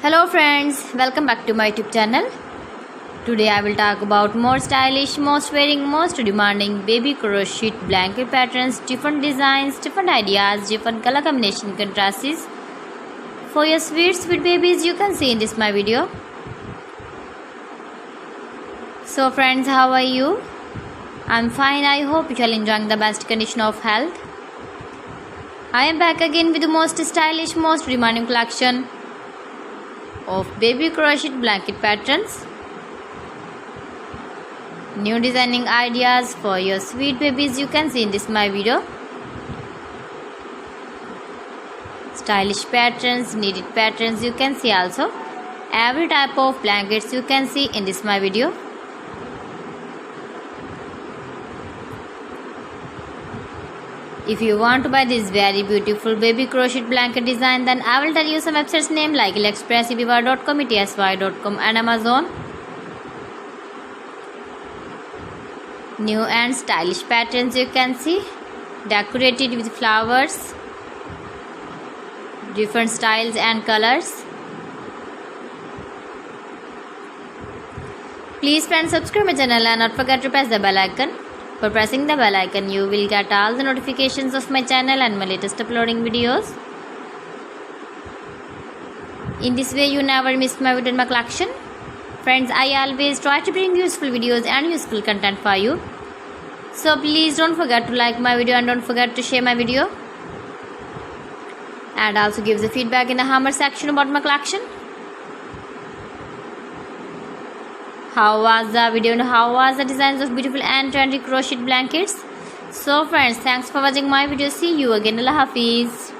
Hello friends, welcome back to my YouTube channel. Today I will talk about more stylish, most wearing, most demanding baby crochet blanket patterns, different designs, different ideas, different color combination contrasts for your sweet babies you can see in this my video. So friends, how are you? I'm fine. I hope you are enjoying the best condition of health. I am back again with the most stylish, most demanding collection of baby crochet blanket patterns. New designing ideas for your sweet babies you can see in this my video. Stylish patterns, needed patterns you can see also. Every type of blankets you can see in this my video. If you want to buy this very beautiful baby crochet blanket design, then I will tell you some websites name like AliExpress, eBay.com, ETSY.com and Amazon. New and stylish patterns you can see, decorated with flowers, different styles and colors. Please friends, subscribe my channel and not forget to press the bell icon. For pressing the bell icon, you will get all the notifications of my channel and my latest uploading videos. In this way, you never miss my video in my collection. Friends, I always try to bring useful videos and useful content for you. So please don't forget to like my video and don't forget to share my video. And also give the feedback in the comment section about my collection. How was the video and how was the designs of beautiful and trendy crochet blankets? So friends, thanks for watching my video. See you again. Allah Hafiz.